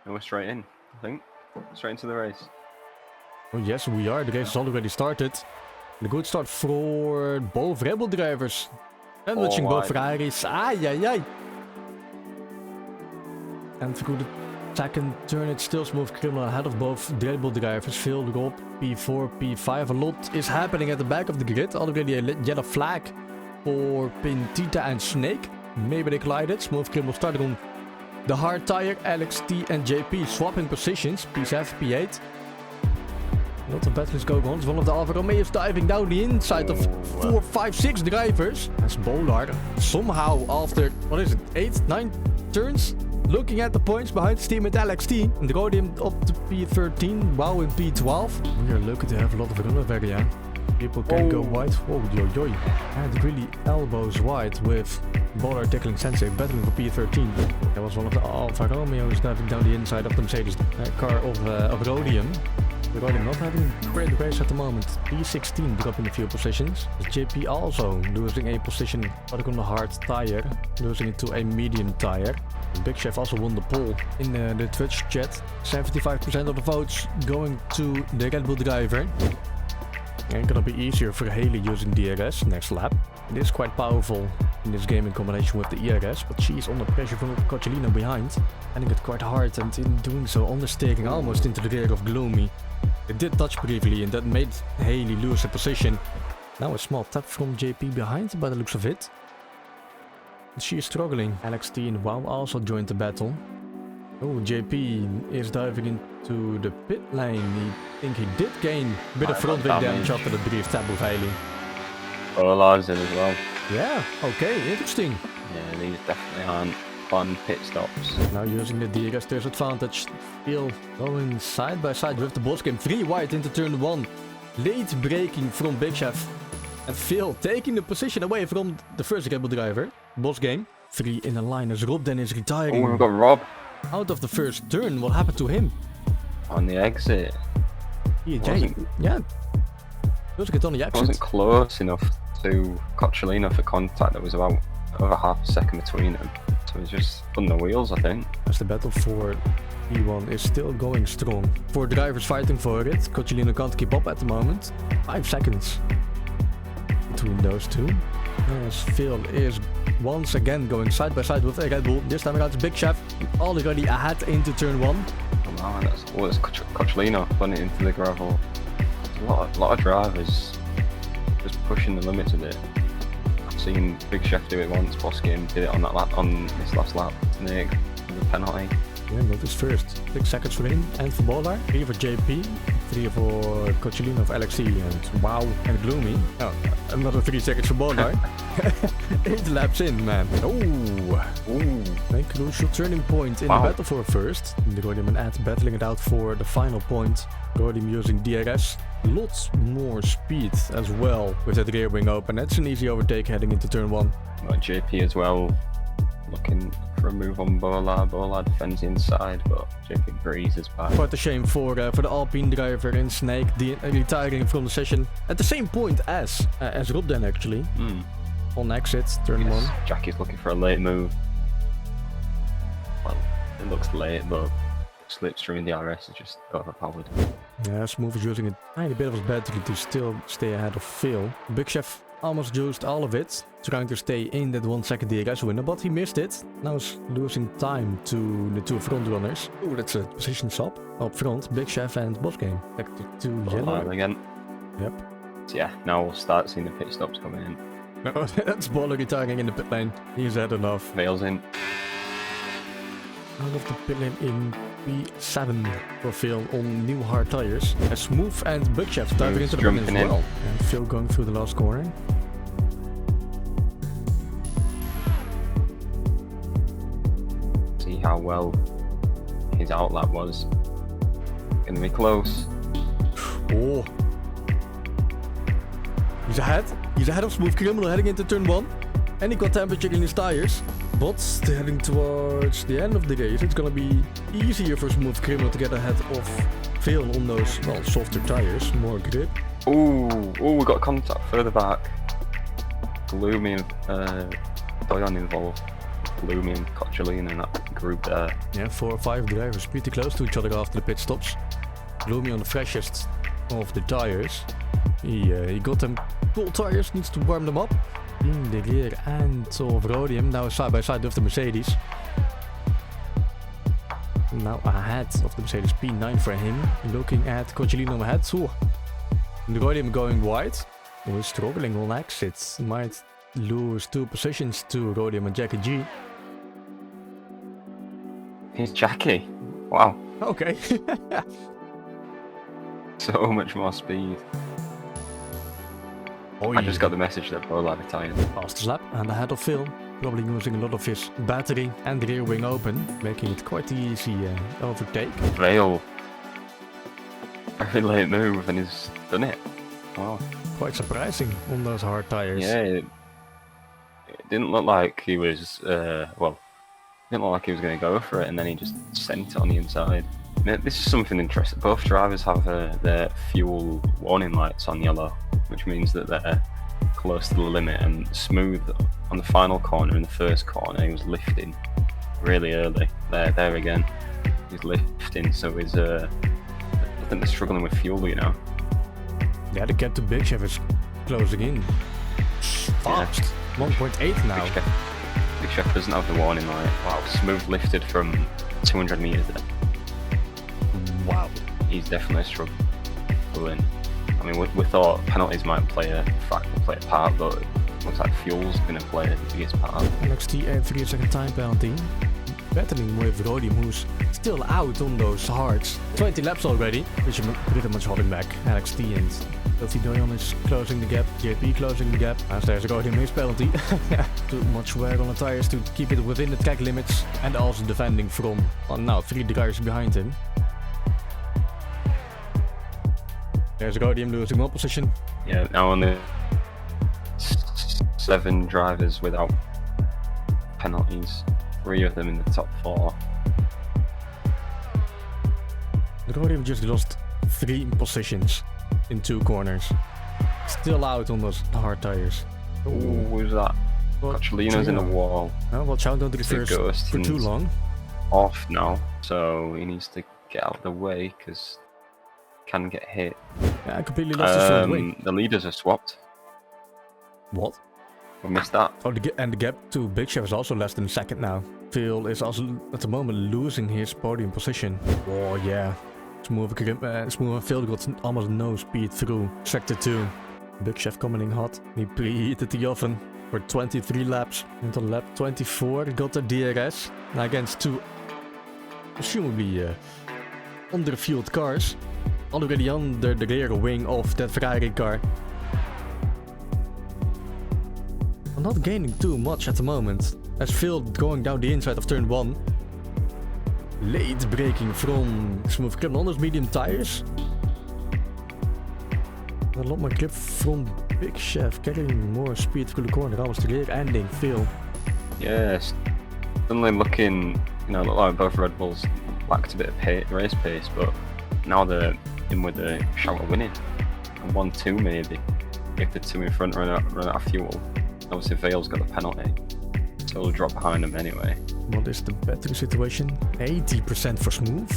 And we're straight in, I think. Straight into the race. Oh yes, we are. The race has already started. A good start for both Rebel drivers. And watching both Ferraris. Ay. And through the second turn, it's still Smooth Criminal ahead of both Rebel drivers. Phil, Rob, P4, P5. A lot is happening at the back of the grid. Already a yellow flag for Pintita and Snake. Maybe they collided. Smooth Criminal started on the hard tire. LXT and JP swapping positions. P7, P8. A lot of battles going on. One of the Alfa Romeos diving down the inside of 4, 5, 6 drivers. As Bolar somehow after, 8, 9 turns, looking at the points behind his team at LXT and rode him up to P13, wow in P12. We are lucky to have a lot of run area. People can go wide. Yo. And really elbows wide with Bolar tackling Sensei, battling for P13. That was one of the Alfa Romeos diving down the inside of the Mercedes car of Rhodium. Rhodium not having a great race at the moment. P16 dropping a few positions. JP also losing a position on the hard tire, losing it to a medium tire. Big Chef also won the poll in the Twitch chat. 75% of the votes going to the Red Bull driver. And gonna be easier for Haley using DRS next lap. It is quite powerful in this game in combination with the ERS, but she's under pressure from Coccilino behind. And it got quite hard, and in doing so understeering almost into the rear of Gloomy. It did touch briefly and that made Haley lose her position. Now a small tap from JP behind by the looks of it. She is struggling. LXT and WoW also joined the battle. Oh, JP is diving into the pit lane. I think he did gain a bit of front wing damage after the brief tap with Haley. Bollar's in as well. Yeah, okay, interesting. Yeah, these definitely aren't fun pit stops. Now using the DRS to his advantage. Phil going side by side with the boss game. 3 wide into turn 1. Late braking from Big Chef. And Phil taking the position away from the first Rebel driver. Boss game. 3 in a line as Rob then is retiring. Oh, we've got Rob. Out of the first turn, what happened to him? On the exit. Yeah. Losing it on the exit. Wasn't close enough to Coccilino for contact. There was about over half a second between them. So he's just on the wheels, I think. As the battle for P1 is still going strong. 4 drivers fighting for it. Coccilino can't keep up at the moment. 5 seconds between those two. As Phil is once again going side by side with a Red Bull. This time around it's Big Chef already ahead into turn 1. Oh man, that's Coccilino running into the gravel. A lot of drivers just pushing the limits a bit. I've seen Big Chef do it once, Boss Game did it on that lap, on this last lap, Nick, with a penalty. Yeah, not his first. 6 seconds for him and for Bolar. 3 for JP, 3 for Coccilino of LXC and WoW and Gloomy. Oh, another 3 seconds for Bolar. 8 laps in, man. A crucial turning point in the battle for first. Rhodium and Ed battling it out for the final point. Rhodium using DRS. Lots more speed as well with that rear wing open. That's an easy overtake heading into turn 1. Got JP as well, looking for a move on Bolar. Bolar defends the inside, but JP breezes back. Quite a shame for the Alpine driver in Snake, retiring from the session at the same point as Rob then actually. On exit, turn 1. Jackie's looking for a late move. Well, it looks late, but slipstream DRS is just overpowered. Yeah, Smooth is using a tiny bit of his battery to still stay ahead of Phil. Big Chef almost used all of it, trying to stay in that 1 second DRS window, but he missed it. Now he's losing time to the 2 front runners. Oh, that's a position swap up front. Big Chef and Boss Game. Back to 2 yellow. Again. Yep. So yeah, now we'll start seeing the pit stops coming in. No, that's Bolar retiring in the pit lane. He's had enough. Veils in. Out of the pit lane in P7 for Phil on new hard tires. As Smooth and Big Chef diving into the pit as well. And Phil going through the last corner. See how well his outlap was. Gonna be close. Oh. He's ahead. He's ahead of Smooth Criminal heading into turn 1. And he got temperature in his tires. But heading towards the end of the race, it's gonna be easier for Smooth Criminal to get ahead of Phil on those, well, softer tires, more grip. Ooh, we got contact further back. Gloomy and Doyon involved. Gloomy and Cocciolina in that group there. Yeah, 4 or 5 drivers pretty close to each other after the pit stops. Gloomy on the freshest of the tires. He got them cold tires, needs to warm them up. In the rear end of Rhodium, now side by side with the Mercedes. Now ahead of the Mercedes, P9 for him. Looking at Cocciolino ahead. Oh. The Rhodium going wide. We're struggling on exits. Might lose 2 positions to Rhodium and Jackie G. He's Jackie. Wow. Okay. So much more speed. I just got the message that Bolad retired. Fastest lap and ahead of Phil. Probably using a lot of his battery and rear wing open, making it quite easy overtake. Vale. Very late move and he's done it. Wow. Quite surprising on those hard tires. Yeah, it didn't look like he was, didn't look like he was going to go for it, and then he just sent it on the inside. This is something interesting. Both drivers have their fuel warning lights on yellow, which means that they're close to the limit, and Smooth on the final corner, in the first corner, he was lifting really early. There again, he's lifting, so he's, I think they're struggling with fuel, you know. Yeah, the gap to Big Chef is closing in. Fast. Yeah. 1.8 now. Big Chef doesn't have the warning light. Wow, Smooth lifted from 200 meters there. Wow. He's definitely struggling. I mean, we thought penalties might play a part, but it looks like fuel's going to play the biggest part. NXT a 3-second time penalty. Battling with Rhodium, who's still out on those hards. 20 laps already, which is pretty much holding back NXT, and Filthy Doyon is closing the gap, JP closing the gap, as there's Rhodium his penalty. Too much wear on the tires to keep it within the track limits, and also defending from, now 3 drivers behind him. There's Rhodium losing one position. Yeah, now only 7 drivers without penalties. 3 of them in the top 4. The Rhodium just lost 3 positions in 2 corners. Still out on those hard tires. Ooh, who's that? Cocciolino's in the wall. Watch out, don't reverse for too long. Off now, so he needs to get out of the way because can get hit. Yeah, I completely lost his front wing. The leaders are swapped. What? We missed that. Oh, and the gap to Big Chef is also less than a second now. Phil is also at the moment losing his podium position. Oh yeah. Smooth and Phil got almost no speed through sector 2. Big Chef coming in hot. He preheated the oven for 23 laps. And on lap 24 got the DRS. Now against 2 presumably under-fueled cars. Already under the rear wing of that Ferrari car. I'm not gaining too much at the moment, as Phil going down the inside of turn 1. Late braking from Smooth Criminal on those medium tires. A lot more grip from Big Chef, carrying more speed through the corner, almost the rear ending Phil. Yes, suddenly looking, look like both Red Bulls lacked a bit of race pace, but now they're in with a shout of winning. And 1-2 maybe, if the 2 in front run out of fuel. Obviously Vale's got the penalty, so he'll drop behind him anyway. What is the battery situation? 80% for Smooth,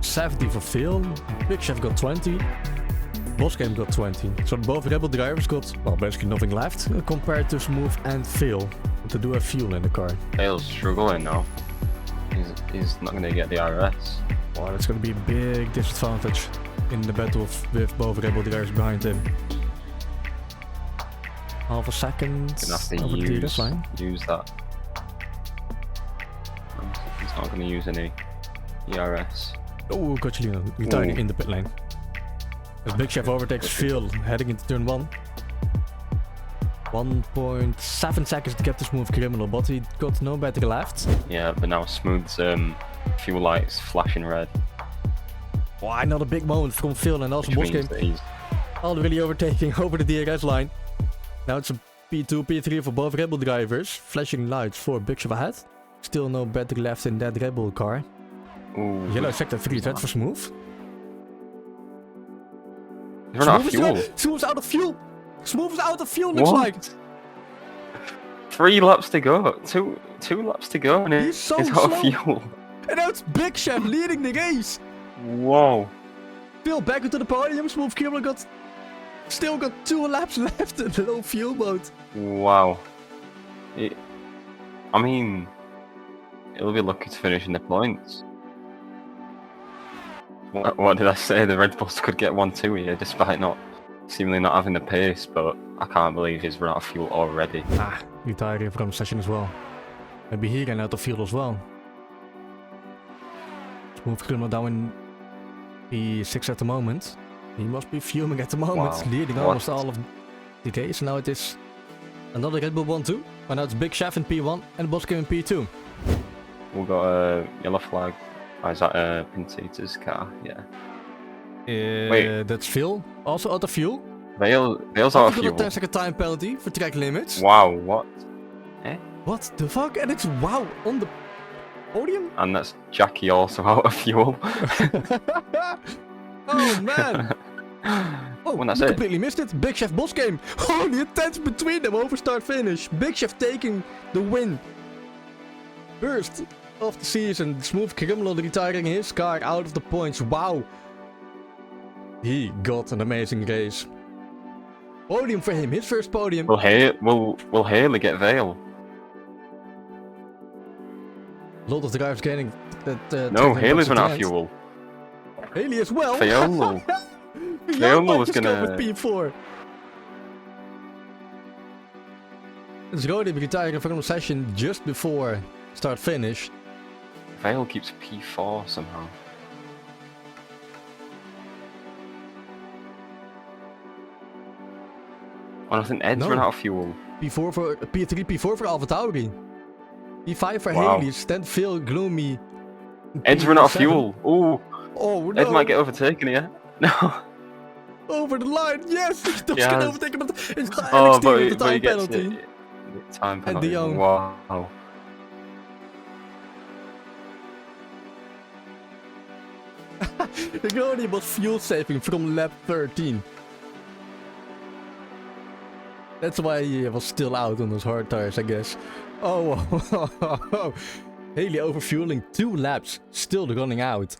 70 for Phil, Big Chef got 20, Boss Game got 20. So both Rebel drivers got, well, basically nothing left compared to Smooth and Phil. To do a fuel in the car. Vale's struggling now. He's not going to get the RS. Well, it's going to be a big disadvantage in the battle with both Rebel drivers behind him. Half a second over the DRS line. Use that. He's not going to use any ERS. Oh, Cocciolino retiring in the pit lane. As Big Chef overtakes Phil heading into turn 1. 1.7 seconds to get the Smooth Criminal, but he got no battery left. Yeah, but now Smooth's fuel lights flashing red. Wow, another big moment from Phil, and also Boss Game already overtaking over the DRS line. Now it's a P2, P3 for both Rebel drivers. Flashing lights for Big Chef ahead. Still no battery left in that Rebel car. Ooh, Yellow sector 3, that for Smooth. He's run out of fuel. Smooth's out of fuel! Smooth is out of fuel, looks like! 3 laps to go. Two laps to go, and He's so it's out slow. of fuel. And now it's Big Chef leading the race. Whoa. Still back into the podium. Smooth Criminal still got 2 laps left in the low fuel mode. Wow. I mean, he'll be lucky to finish in the points. What did I say? The Red Bulls could get 1-2 here, despite seemingly not having the pace. But I can't believe he's run out of fuel already. Retiring from session as well. Maybe he ran out of fuel as well. Smooth Criminal down in P6 at the moment. He must be fuming at the moment, Wow. leading almost all of the race. Now it is another Red Bull 1-2. And now it's Big Chef in P1 and Bosco in P2. We've got a yellow flag. Oh, is that Pintator's car? Yeah. Wait. That's Phil. Also out of fuel. Vale's out of Got a fuel. 10-second time penalty for track limits. Wow, what? What the fuck? And it's wow on the podium? And that's Jackie also out of fuel. Oh man! Oh, When that's we it. completely missed it. Big Chef Boss game. Holy intense between them over start finish. Big Chef taking the win. First of the season. Smooth Criminal retiring his car out of the points. Wow. He got an amazing race. Podium for him. His first podium. Will Haley get Vale? A lot of the drivers getting that. No, Haley's run out of fuel. Haley as well. Fiona. Fiona Fiona was just gonna- go with P4. It's Rody retiring from the session just before start finish. Vale keeps P4 somehow. Oh, I think Ed's No. run out of fuel. P4 for P3, P4 for AlphaTauri. P5 for Wow. Haley's, then Phil, Gloomy. Ed's run out of P7. fuel. Ooh, Oh no! Ed might get overtaken here. No. Over the line, yes! He does Yes. get overtaken, but it's the Oh, NXT with the but time he gets penalty. the time penalty. De Jong. Wow. Rody was fuel saving from lap 13. That's why he was still out on those hard tires, I guess. Oh, Haley overfueling 2 laps, still running out.